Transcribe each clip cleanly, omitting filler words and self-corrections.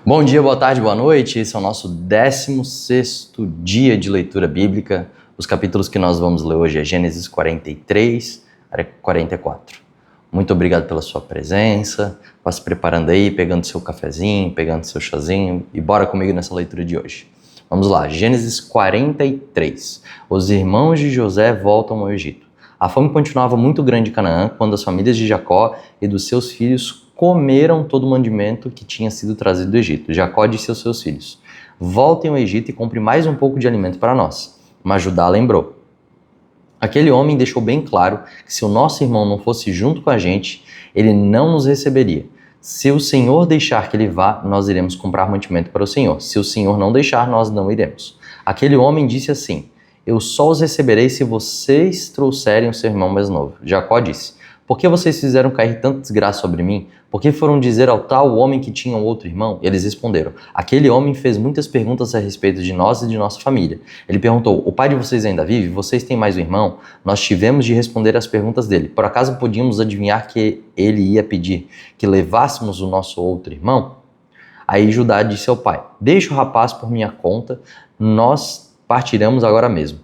Bom dia, boa tarde, boa noite. Esse é o nosso 16º dia de leitura bíblica. Os capítulos que nós vamos ler hoje é Gênesis 43 a 44. Muito obrigado pela sua presença. Vá se preparando aí, pegando seu cafezinho, pegando seu chazinho e bora comigo nessa leitura de hoje. Vamos lá, Gênesis 43. Os irmãos de José voltam ao Egito. A fome continuava muito grande em Canaã quando as famílias de Jacó e dos seus filhos comeram todo o mantimento que tinha sido trazido do Egito. Jacó disse aos seus filhos: voltem ao Egito e comprem mais um pouco de alimento para nós. Mas Judá lembrou: aquele homem deixou bem claro que se o nosso irmão não fosse junto com a gente, ele não nos receberia. Se o Senhor deixar que ele vá, nós iremos comprar mantimento para o Senhor. Se o Senhor não deixar, nós não iremos. Aquele homem disse assim: eu só os receberei se vocês trouxerem o seu irmão mais novo. Jacó disse: por que vocês fizeram cair tanta desgraça sobre mim? Por que foram dizer ao tal homem que tinha um outro irmão? Eles responderam: aquele homem fez muitas perguntas a respeito de nós e de nossa família. Ele perguntou: o pai de vocês ainda vive? Vocês têm mais um irmão? Nós tivemos de responder às perguntas dele. Por acaso podíamos adivinhar que ele ia pedir que levássemos o nosso outro irmão? Aí Judá disse ao pai: deixa o rapaz por minha conta, nós partiremos agora mesmo.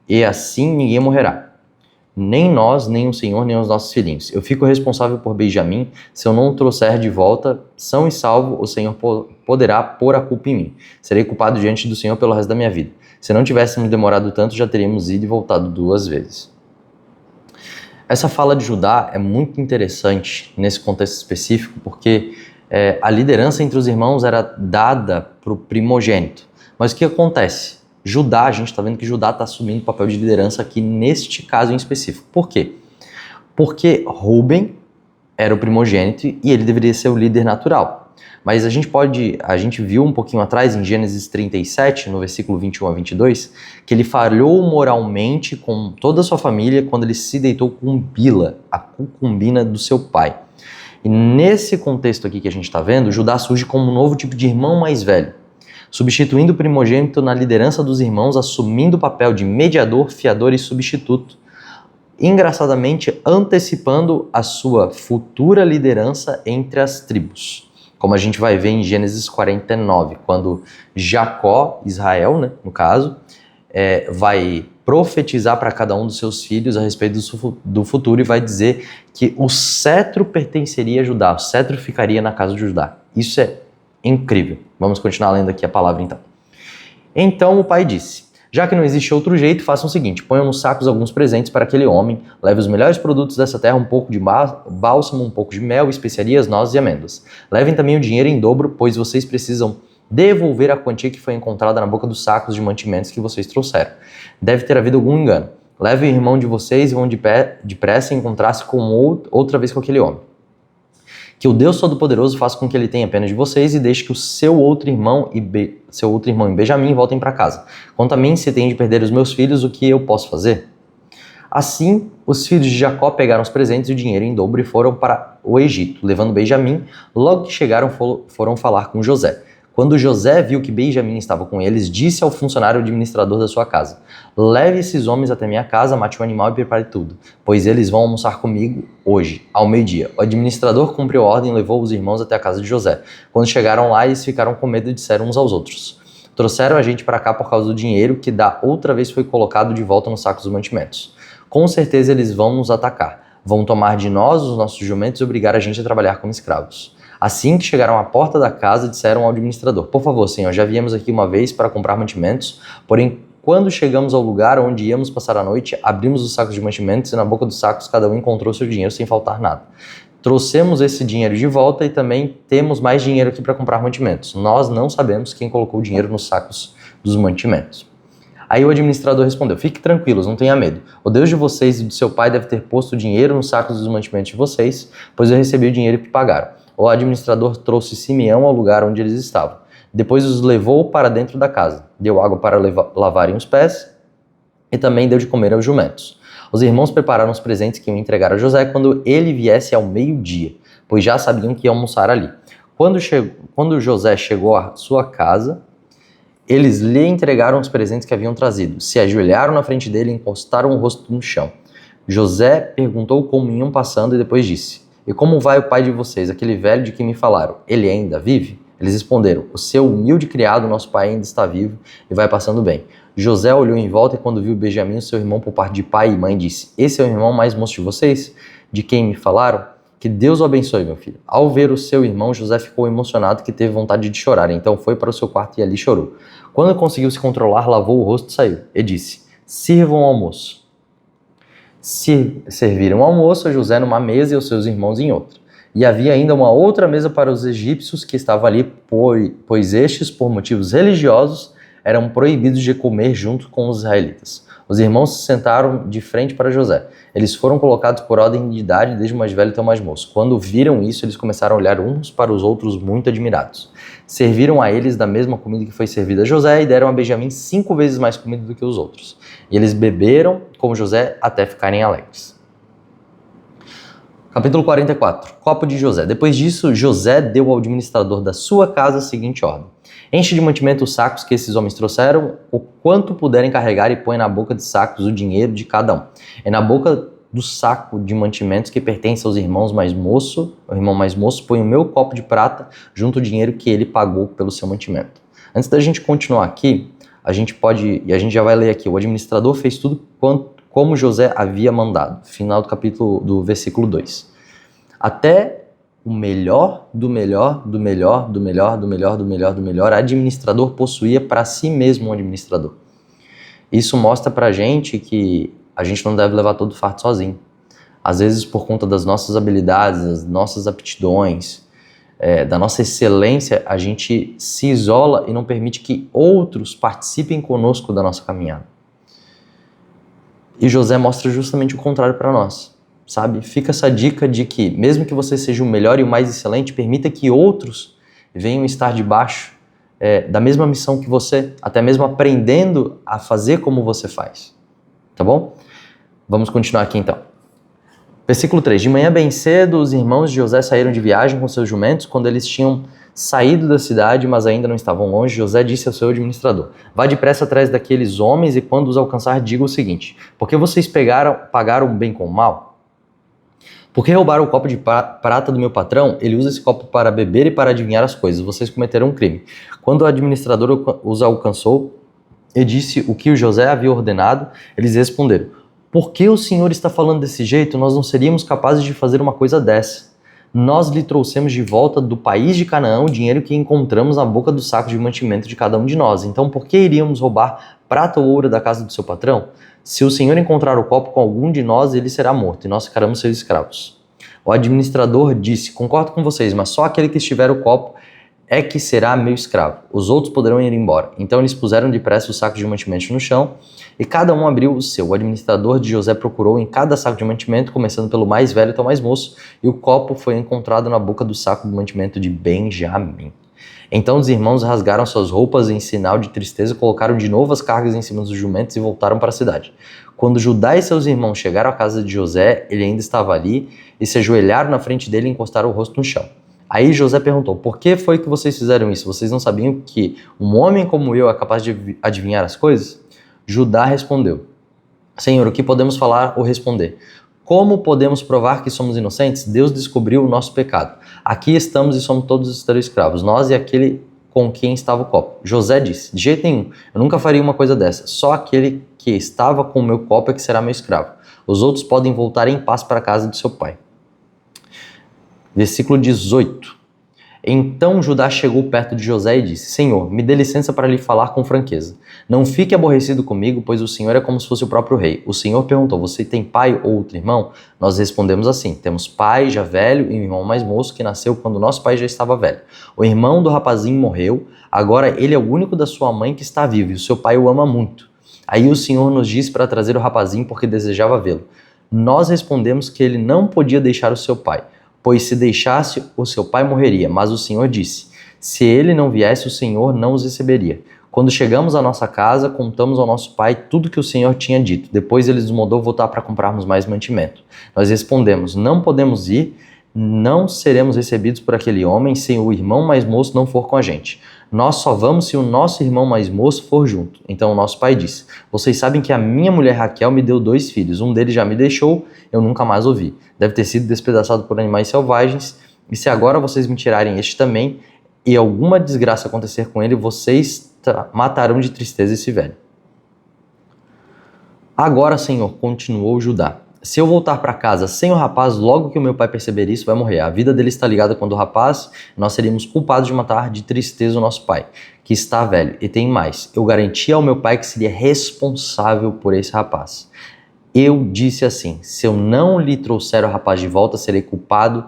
E assim ninguém morrerá. Nem nós, nem o Senhor, nem os nossos filhinhos. Eu fico responsável por Benjamim. Se eu não o trouxer de volta, são e salvo, o Senhor poderá pôr a culpa em mim. Serei culpado diante do Senhor pelo resto da minha vida. Se não tivéssemos demorado tanto, já teríamos ido e voltado 2 vezes. Essa fala de Judá é muito interessante nesse contexto específico, porque a liderança entre os irmãos era dada para o primogênito. Mas o que acontece? Judá, a gente está vendo que Judá está assumindo o papel de liderança aqui neste caso em específico. Por quê? Porque Rúben era o primogênito e ele deveria ser o líder natural. Mas a gente viu um pouquinho atrás, em Gênesis 37, no versículo 21 a 22, que ele falhou moralmente com toda a sua família quando ele se deitou com Bila, a concubina do seu pai. E nesse contexto aqui que a gente está vendo, Judá surge como um novo tipo de irmão mais velho, substituindo o primogênito na liderança dos irmãos, assumindo o papel de mediador, fiador e substituto, engraçadamente antecipando a sua futura liderança entre as tribos, como a gente vai ver em Gênesis 49, quando Jacó, Israel, no caso, vai profetizar para cada um dos seus filhos a respeito do futuro e vai dizer que o cetro pertenceria a Judá, o cetro ficaria na casa de Judá. Isso é incrível. Vamos continuar lendo aqui a palavra então. Então o pai disse: já que não existe outro jeito, façam o seguinte: ponham nos sacos alguns presentes para aquele homem, leve os melhores produtos dessa terra, um pouco de bálsamo, um pouco de mel, especiarias, nozes e amêndoas. Levem também o dinheiro em dobro, pois vocês precisam devolver a quantia que foi encontrada na boca dos sacos de mantimentos que vocês trouxeram. Deve ter havido algum engano. Levem o irmão de vocês e vão depressa encontrar-se outra vez com aquele homem. Que o Deus Todo-Poderoso faça com que ele tenha pena de vocês e deixe que o seu outro irmão e Benjamim voltem para casa. Quanto a mim, se tem de perder os meus filhos, o que eu posso fazer? Assim, os filhos de Jacó pegaram os presentes e o dinheiro em dobro e foram para o Egito, levando Benjamim. Logo que chegaram, foram falar com José. Quando José viu que Benjamim estava com eles, disse ao funcionário administrador da sua casa: leve esses homens até minha casa, mate o animal e prepare tudo, pois eles vão almoçar comigo hoje, ao meio-dia. O administrador cumpriu a ordem e levou os irmãos até a casa de José. Quando chegaram lá, eles ficaram com medo e disseram uns aos outros: trouxeram a gente para cá por causa do dinheiro que da outra vez foi colocado de volta nos sacos dos mantimentos. Com certeza eles vão nos atacar, vão tomar de nós os nossos jumentos e obrigar a gente a trabalhar como escravos. Assim que chegaram à porta da casa, disseram ao administrador: por favor, senhor, já viemos aqui uma vez para comprar mantimentos, porém, quando chegamos ao lugar onde íamos passar a noite, abrimos os sacos de mantimentos e na boca dos sacos cada um encontrou seu dinheiro sem faltar nada. Trouxemos esse dinheiro de volta e também temos mais dinheiro aqui para comprar mantimentos. Nós não sabemos quem colocou o dinheiro nos sacos dos mantimentos. Aí o administrador respondeu: fique tranquilos, não tenha medo. O Deus de vocês e do seu pai deve ter posto o dinheiro nos sacos dos mantimentos de vocês, pois eu recebi o dinheiro que pagaram. O administrador trouxe Simeão ao lugar onde eles estavam. Depois os levou para dentro da casa. Deu água para lavarem os pés e também deu de comer aos jumentos. Os irmãos prepararam os presentes que iam entregar a José quando ele viesse ao meio-dia, pois já sabiam que ia almoçar ali. Quando José chegou à sua casa, eles lhe entregaram os presentes que haviam trazido. Se ajoelharam na frente dele e encostaram o rosto no chão. José perguntou como iam passando e depois disse: e como vai o pai de vocês, aquele velho de quem me falaram? Ele ainda vive? Eles responderam: o seu humilde criado, nosso pai, ainda está vivo e vai passando bem. José olhou em volta e quando viu Benjamim, seu irmão por parte de pai e mãe, disse: esse é o irmão mais moço de vocês, de quem me falaram? Que Deus o abençoe, meu filho. Ao ver o seu irmão, José ficou emocionado que teve vontade de chorar. Então foi para o seu quarto e ali chorou. Quando conseguiu se controlar, lavou o rosto e saiu. E disse: sirvam o almoço. Serviram o almoço a José numa mesa e os seus irmãos em outra. E havia ainda uma outra mesa para os egípcios que estavam ali, pois estes, por motivos religiosos, eram proibidos de comer junto com os israelitas. Os irmãos se sentaram de frente para José. Eles foram colocados por ordem de idade, desde o mais velho até o mais moço. Quando viram isso, eles começaram a olhar uns para os outros muito admirados. Serviram a eles da mesma comida que foi servida a José e deram a Benjamim 5 vezes mais comida do que os outros. E eles beberam como José até ficarem alegres. Capítulo 44. Copo de José. Depois disso, José deu ao administrador da sua casa a seguinte ordem: enche de mantimento os sacos que esses homens trouxeram, o quanto puderem carregar, e põe na boca de sacos o dinheiro de cada um. É na boca do saco de mantimentos que pertence aos irmãos mais moço, o irmão mais moço põe o meu copo de prata junto ao dinheiro que ele pagou pelo seu mantimento. Antes da gente continuar aqui, a gente já vai ler aqui: o administrador fez tudo como José havia mandado. Final do capítulo, do versículo 2. Até o melhor do melhor, do melhor, do melhor, do melhor, do melhor, do melhor administrador possuía para si mesmo um administrador. Isso mostra pra gente que a gente não deve levar todo o fardo sozinho. Às vezes, por conta das nossas habilidades, das nossas aptidões, da nossa excelência, a gente se isola e não permite que outros participem conosco da nossa caminhada. E José mostra justamente o contrário para nós, sabe? Fica essa dica de que, mesmo que você seja o melhor e o mais excelente, permita que outros venham estar debaixo da mesma missão que você, até mesmo aprendendo a fazer como você faz. Tá bom? Vamos continuar aqui então. Versículo 3. De manhã bem cedo, os irmãos de José saíram de viagem com seus jumentos. Quando eles tinham saído da cidade, mas ainda não estavam longe, José disse ao seu administrador: vá depressa atrás daqueles homens e quando os alcançar, diga o seguinte: por que vocês pagaram o bem com o mal? Por que roubaram o copo de prata do meu patrão? Ele usa esse copo para beber e para adivinhar as coisas. Vocês cometeram um crime. Quando o administrador os alcançou e disse o que o José havia ordenado, eles responderam: por que o senhor está falando desse jeito? Nós não seríamos capazes de fazer uma coisa dessa. Nós lhe trouxemos de volta do país de Canaã o dinheiro que encontramos na boca do saco de mantimento de cada um de nós. Então por que iríamos roubar prata ou ouro da casa do seu patrão? Se o senhor encontrar o copo com algum de nós, ele será morto e nós ficaremos seus escravos. O administrador disse: concordo com vocês, mas só aquele que estiver o copo é que será meu escravo. Os outros poderão ir embora. Então eles puseram depressa o saco de mantimento no chão e cada um abriu o seu. O administrador de José procurou em cada saco de mantimento, começando pelo mais velho até o mais moço, e o copo foi encontrado na boca do saco de mantimento de Benjamim. Então os irmãos rasgaram suas roupas em sinal de tristeza, colocaram de novo as cargas em cima dos jumentos e voltaram para a cidade. Quando Judá e seus irmãos chegaram à casa de José, ele ainda estava ali, e se ajoelharam na frente dele e encostaram o rosto no chão. Aí José perguntou: por que foi que vocês fizeram isso? Vocês não sabiam que um homem como eu é capaz de adivinhar as coisas? Judá respondeu: Senhor, o que podemos falar ou responder? Como podemos provar que somos inocentes? Deus descobriu o nosso pecado. Aqui estamos e somos todos os teus escravos, nós e aquele com quem estava o copo. José disse: de jeito nenhum, eu nunca faria uma coisa dessa. Só aquele que estava com o meu copo é que será meu escravo. Os outros podem voltar em paz para a casa de seu pai. Versículo 18. Então Judá chegou perto de José e disse: Senhor, me dê licença para lhe falar com franqueza. Não fique aborrecido comigo, pois o Senhor é como se fosse o próprio rei. O Senhor perguntou: você tem pai ou outro irmão? Nós respondemos assim: temos pai já velho e um irmão mais moço que nasceu quando nosso pai já estava velho. O irmão do rapazinho morreu, agora ele é o único da sua mãe que está vivo e o seu pai o ama muito. Aí o Senhor nos disse para trazer o rapazinho porque desejava vê-lo. Nós respondemos que ele não podia deixar o seu pai, pois se deixasse, o seu pai morreria. Mas o Senhor disse: se ele não viesse, o Senhor não os receberia. Quando chegamos à nossa casa, contamos ao nosso pai tudo que o Senhor tinha dito. Depois ele nos mandou voltar para comprarmos mais mantimento. Nós respondemos: não podemos ir, não seremos recebidos por aquele homem se o irmão mais moço não for com a gente. Nós só vamos se o nosso irmão mais moço for junto. Então o nosso pai disse: vocês sabem que a minha mulher Raquel me deu 2 filhos. Um deles já me deixou, eu nunca mais ouvi. Deve ter sido despedaçado por animais selvagens. E se agora vocês me tirarem este também, e alguma desgraça acontecer com ele, vocês matarão de tristeza esse velho. Agora, Senhor, continuou Judá, se eu voltar para casa sem o rapaz, logo que o meu pai perceber isso, vai morrer. A vida dele está ligada com a do rapaz, nós seríamos culpados de matar de tristeza o nosso pai, que está velho. E tem mais, eu garanti ao meu pai que seria responsável por esse rapaz. Eu disse assim, se eu não lhe trouxer o rapaz de volta, serei culpado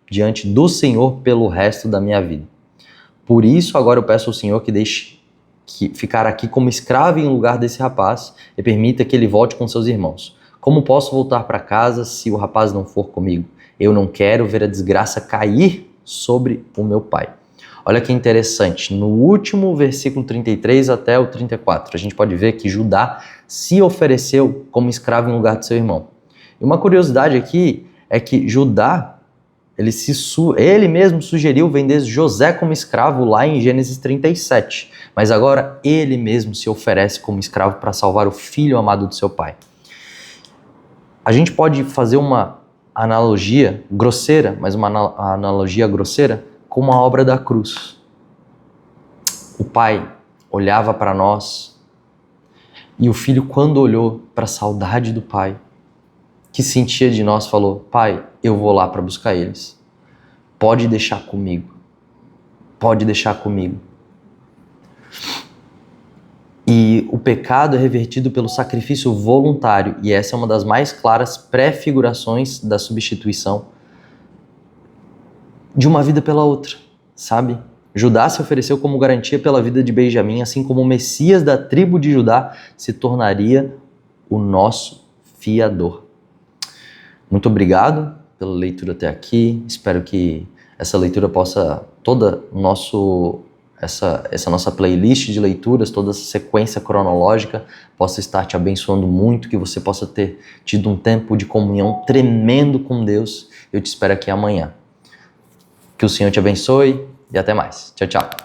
diante do Senhor pelo resto da minha vida. Por isso, agora eu peço ao Senhor que deixe ficar aqui como escravo em lugar desse rapaz e permita que ele volte com seus irmãos. Como posso voltar para casa se o rapaz não for comigo? Eu não quero ver a desgraça cair sobre o meu pai. Olha que interessante, no último versículo 33 até o 34, a gente pode ver que Judá se ofereceu como escravo em lugar de seu irmão. E uma curiosidade aqui é que Judá, ele mesmo sugeriu vender José como escravo lá em Gênesis 37, mas agora ele mesmo se oferece como escravo para salvar o filho amado do seu pai. A gente pode fazer uma analogia grosseira, mas uma analogia grosseira com a obra da cruz. O pai olhava para nós e o filho, quando olhou para a saudade do pai, que sentia de nós, falou, pai, eu vou lá para buscar eles. Pode deixar comigo. Pode deixar comigo. E o pecado é revertido pelo sacrifício voluntário, e essa é uma das mais claras pré-figurações da substituição de uma vida pela outra, sabe? Judá se ofereceu como garantia pela vida de Benjamim, assim como o Messias da tribo de Judá se tornaria o nosso fiador. Muito obrigado pela leitura até aqui. Espero que essa leitura possa, essa nossa playlist de leituras, toda essa sequência cronológica possa estar te abençoando muito, que você possa ter tido um tempo de comunhão tremendo com Deus. Eu te espero aqui amanhã. Que o Senhor te abençoe e até mais. Tchau, tchau.